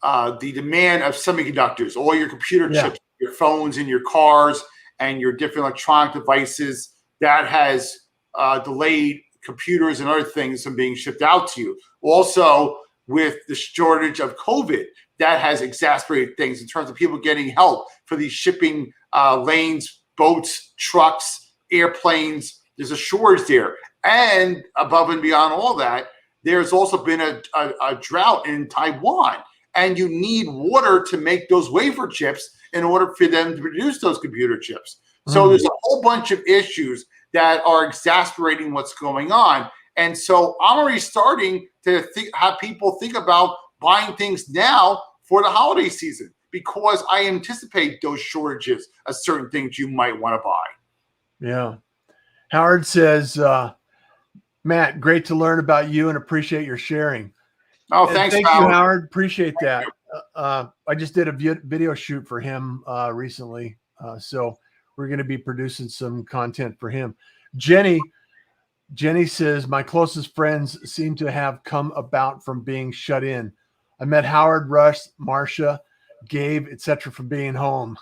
the demand of semiconductors, all your computer chips, your phones in your cars, and your different electronic devices, that has delayed computers and other things from being shipped out to you. Also, with the shortage of COVID, that has exacerbated things in terms of people getting help for these shipping lanes, boats, trucks, airplanes. There's a shortage there. And above and beyond all that, there's also been a drought in Taiwan. And you need water to make those wafer chips in order for them to produce those computer chips. So there's a whole bunch of issues that are exacerbating what's going on. And so I'm already starting to have people think about buying things now for the holiday season, because I anticipate those shortages of certain things you might want to buy. Yeah. Howard says, Matt, great to learn about you and appreciate your sharing. Oh, thanks, thank you, Howard. Appreciate that. I just did a video shoot for him recently. So we're going to be producing some content for him. Jenny says, my closest friends seem to have come about from being shut in. I met Howard, Russ, Marcia, Gabe, etc. from being home.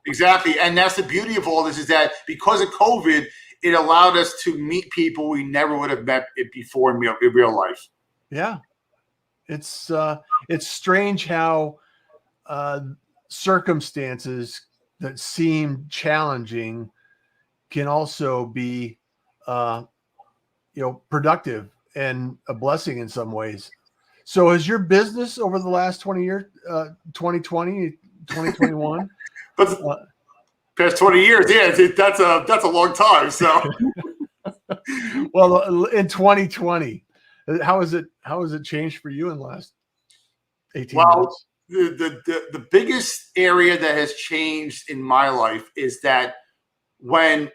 Exactly. And that's the beauty of all this, is that because of COVID, it allowed us to meet people we never would have met it before in real life. Yeah. It's strange how circumstances that seem challenging can also be productive and a blessing in some ways. So has your business over the last 20 years, 2020, 2021? But past 20 years, yeah, that's a long time. So well, in 2020, how has it changed for you in the last 18 months? The biggest area that has changed in my life is that when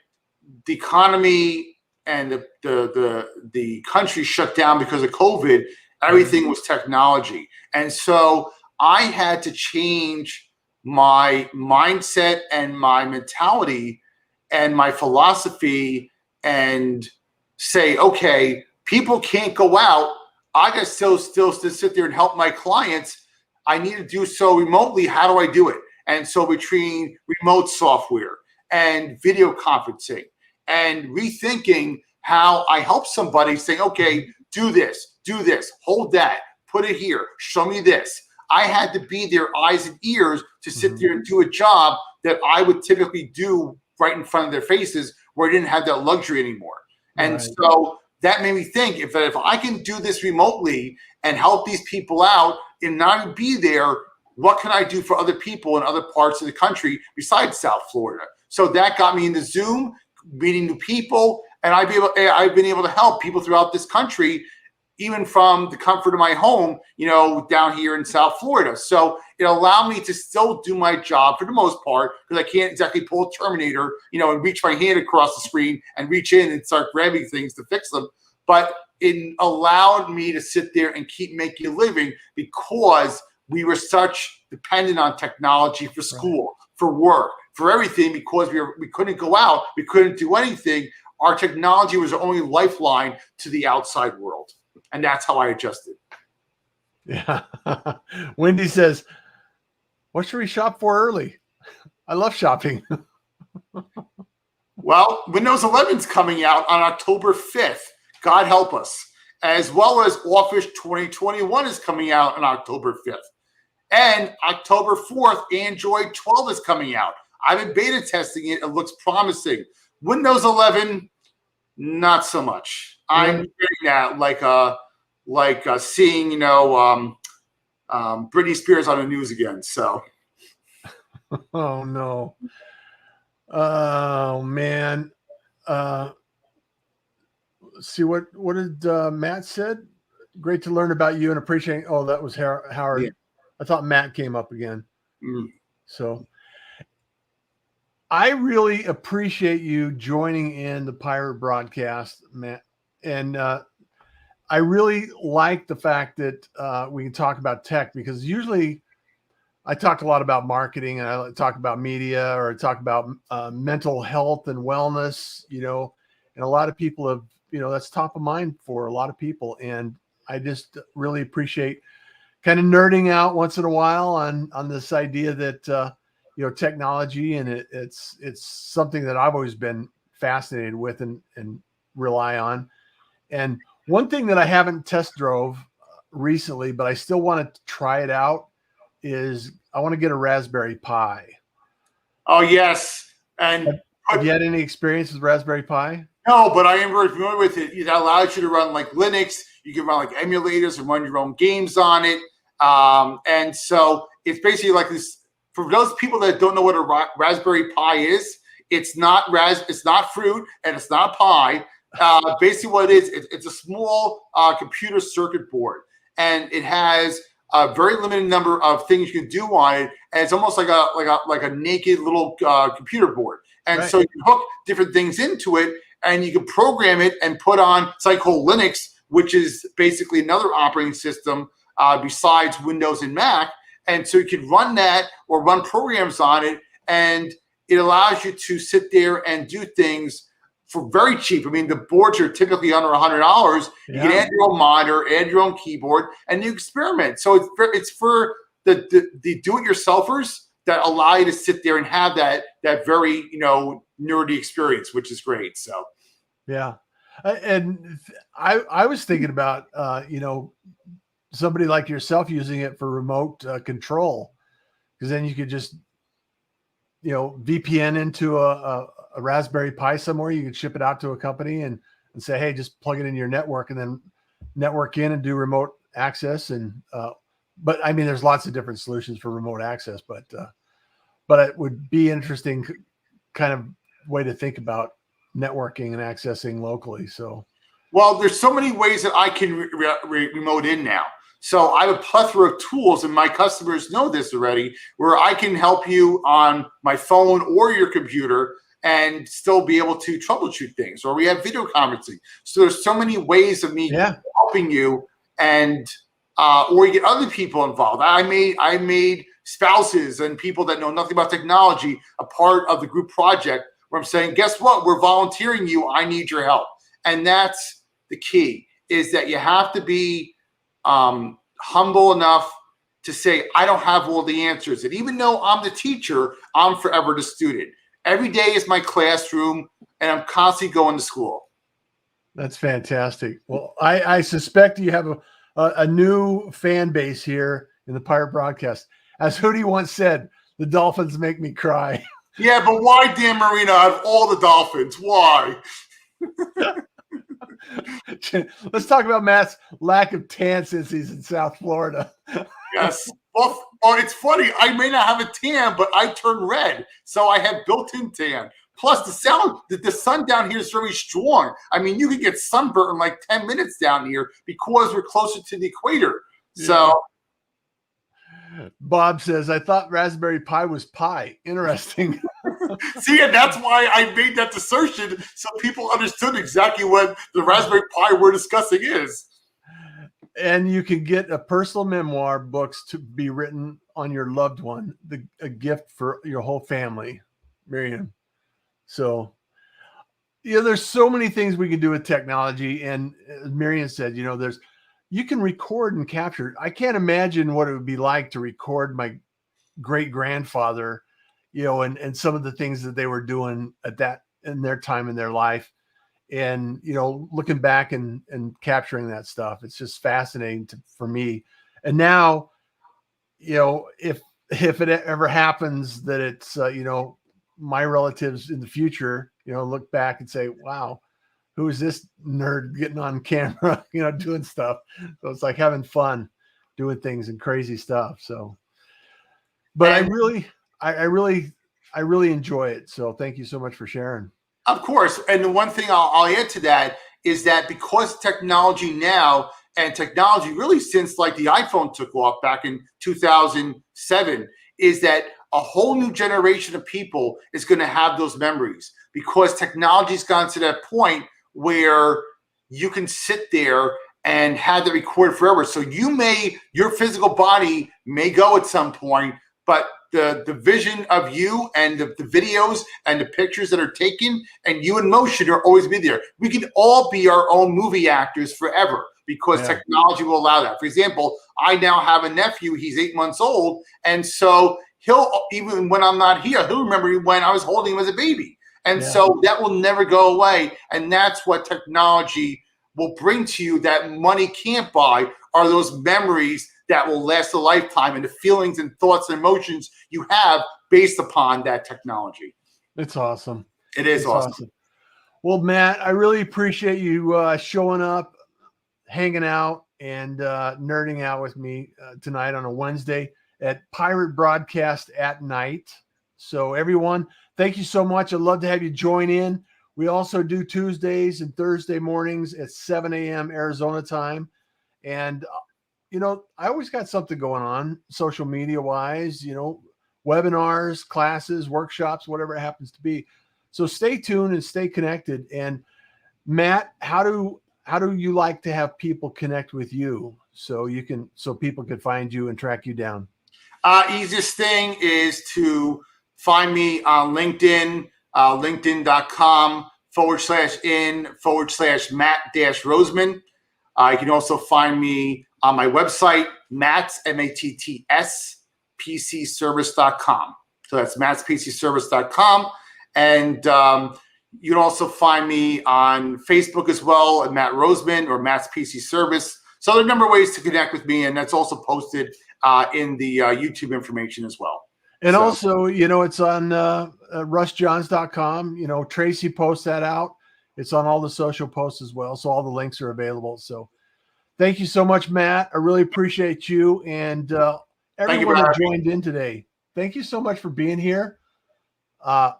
the economy and the country shut down because of COVID, everything was technology. And so I had to change my mindset and my mentality and my philosophy and say, okay, people can't go out. I got to still sit there and help my clients. I need to do so remotely. How do I do it? And so between remote software and video conferencing and rethinking how I help somebody saying, okay, do this, hold that, put it here, show me this. I had to be their eyes and ears to sit there and do a job that I would typically do right in front of their faces, where I didn't have that luxury anymore. And so that made me think, if I can do this remotely and help these people out and not be there, what can I do for other people in other parts of the country besides South Florida? So that got me into Zoom, meeting new people, and I've been able to help people throughout this country, even from the comfort of my home, down here in South Florida. So it allowed me to still do my job for the most part, because I can't exactly pull a Terminator, and reach my hand across the screen and reach in and start grabbing things to fix them. But it allowed me to sit there and keep making a living, because we were such dependent on technology for school, for work, for everything, because we couldn't go out, we couldn't do anything. Our technology was our only lifeline to the outside world. And that's how I adjusted. Yeah. Wendy says, what should we shop for early? I love shopping. Well, Windows 11's coming out on October 5th. God help us. As well as Office 2021 is coming out on October 5th. And October 4th, Android 12 is coming out. I've been beta testing it. It looks promising. Windows 11, not so much. I'm hearing that like seeing, Britney Spears on the news again. So. Oh, no. Oh, man. See what did Matt said? Great to learn about you and appreciate. Oh, that was Howard. Yeah. I thought Matt came up again. So I really appreciate you joining in the Pirate broadcast, Matt. And I really like the fact that we can talk about tech, because usually I talk a lot about marketing, and I talk about media, or I talk about mental health and wellness, and a lot of people have, that's top of mind for a lot of people. And I just really appreciate kind of nerding out once in a while on this idea that, technology, and it's something that I've always been fascinated with and rely on. And one thing that I haven't test drove recently, but I still want to try it out, is I want to get a Raspberry Pi. Oh, yes. And have you had any experience with Raspberry Pi? No, but I am very familiar with it. It allows you to run like Linux. You can run like emulators and run your own games on it. And so it's basically like this. For those people that don't know what a Raspberry Pi is, it's not fruit, and it's not pie. Basically what it is, it's a small computer circuit board, and it has a very limited number of things you can do on it, and it's almost like a naked little computer board. And so you hook different things into it, and you can program it and put on something called Linux, which is basically another operating system besides Windows and Mac. And so you can run that or run programs on it, and it allows you to sit there and do things for very cheap. I mean, the boards are typically under $100. You can add your own monitor, add your own keyboard, and you experiment. So it's for the do-it-yourselfers that allow you to sit there and have that very nerdy experience, which is great. So, yeah, and I was thinking about somebody like yourself using it for remote control, because then you could just VPN into a Raspberry Pi somewhere. You could ship it out to a company and say, hey, just plug it in your network, and then network in and do remote access. And but I mean, there's lots of different solutions for remote access, but it would be interesting kind of way to think about networking and accessing locally. So, well, there's so many ways that I can remote in now. So I have a plethora of tools, and my customers know this already, where I can help you on my phone or your computer and still be able to troubleshoot things. Or we have video conferencing. So there's so many ways of me helping you, and or you get other people involved. I made spouses and people that know nothing about technology a part of the group project, where I'm saying, guess what? We're volunteering you. I need your help. And that's the key, is that you have to be humble enough to say, I don't have all the answers. And even though I'm the teacher, I'm forever the student. Every day is my classroom, and I'm constantly going to school. That's fantastic. Well, I suspect you have a new fan base here in the Pirate Broadcast. As Hootie once said, the Dolphins make me cry. Yeah, but why Dan Marino out of all the Dolphins? Why? Let's talk about Matt's lack of tan since he's in South Florida. Yes. Well, it's funny. I may not have a tan, but I turn red, so I have built-in tan. Plus, the sun down here is very strong. I mean, you can get sunburn in like 10 minutes down here because we're closer to the equator. So, Bob says, I thought raspberry pie was pie. Interesting. see, and that's why I made that assertion so people understood exactly what the raspberry pie we're discussing is. And you can get a personal memoir books to be written on your loved one, a gift for your whole family, Miriam. So, there's so many things we can do with technology. And as Miriam said, you can record and capture. I can't imagine what it would be like to record my great grandfather, and some of the things that they were doing in their time in their life. And, looking back and capturing that stuff, it's just fascinating for me. And now, if it ever happens that it's, my relatives in the future, look back and say, wow, who is this nerd getting on camera, doing stuff. So it's like having fun doing things and crazy stuff. So, but I really enjoy it. So thank you so much for sharing. Of course. And the one thing I'll add to that is that because technology now, and technology really since like the iPhone took off back in 2007, is that a whole new generation of people is going to have those memories because technology's gone to that point where you can sit there and have that recorded forever. So your physical body may go at some point, but the vision of you and the videos and the pictures that are taken and you in motion are always be there. We can all be our own movie actors forever because technology will allow that. For example, I now have a nephew. He's 8 months old. And so even when I'm not here, he'll remember when I was holding him as a baby. And so that will never go away. And that's what technology will bring to you that money can't buy are those memories that will last a lifetime and the feelings and thoughts and emotions you have based upon that technology. It's awesome. It's awesome. Well, Matt, I really appreciate you showing up, hanging out, and nerding out with me tonight on a Wednesday at Pirate Broadcast at Night. So everyone, thank you so much. I'd love to have you join in. We also do Tuesdays and Thursday mornings at 7 a.m. Arizona time. And I always got something going on social media wise, webinars, classes, workshops, whatever it happens to be. So stay tuned and stay connected. And Matt, how do you like to have people connect with you so people can find you and track you down? Easiest thing is to find me on LinkedIn, linkedin.com/in/Matt-Roseman. You can also find me on my website, Matt's, MATTS, PCservice.com. So that's mattspcservice.com. And you can also find me on Facebook as well at Matt Roseman or Matt's PC Service. So there are a number of ways to connect with me, and that's also posted in the YouTube information as well. And also, it's on russjohns.com. Tracy posts that out. It's on all the social posts as well. So all the links are available. So thank you so much, Matt. I really appreciate you and everyone that joined in today. Thank you so much for being here.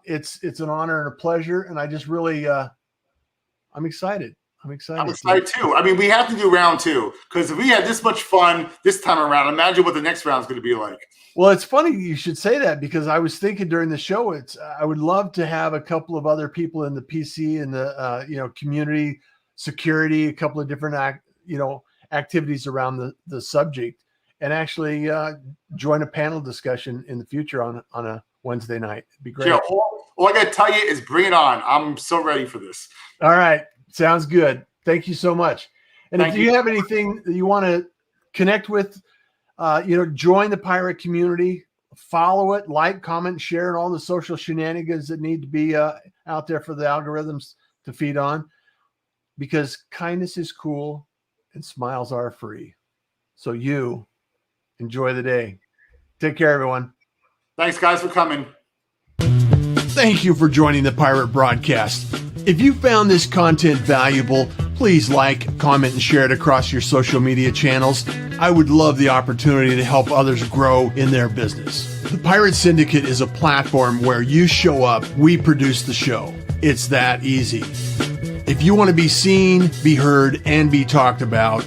It's an honor and a pleasure. And I just really, I'm excited. I'm excited too. I mean, we have to do round 2 because if we had this much fun this time around, imagine what the next round is going to be like. Well, it's funny you should say that because I was thinking during the show, I would love to have a couple of other people in the PC and the community security, a couple of different activities around the subject, and actually join a panel discussion in the future on a Wednesday night. It'd be great. Yeah, all I got to tell you is bring it on. I'm so ready for this. All right. Sounds good. Thank you so much. And if you have anything that you want to connect with, join the pirate community, follow it, like, comment, share, and all the social shenanigans that need to be out there for the algorithms to feed on. because kindness is cool and smiles are free. So you enjoy the day. Take care, everyone. Thanks, guys, for coming. Thank you for joining the Pirate Broadcast. If you found this content valuable, please like, comment, and share it across your social media channels. I would love the opportunity to help others grow in their business. The Pirate Syndicate is a platform where you show up, we produce the show. It's that easy. If you want to be seen, be heard, and be talked about,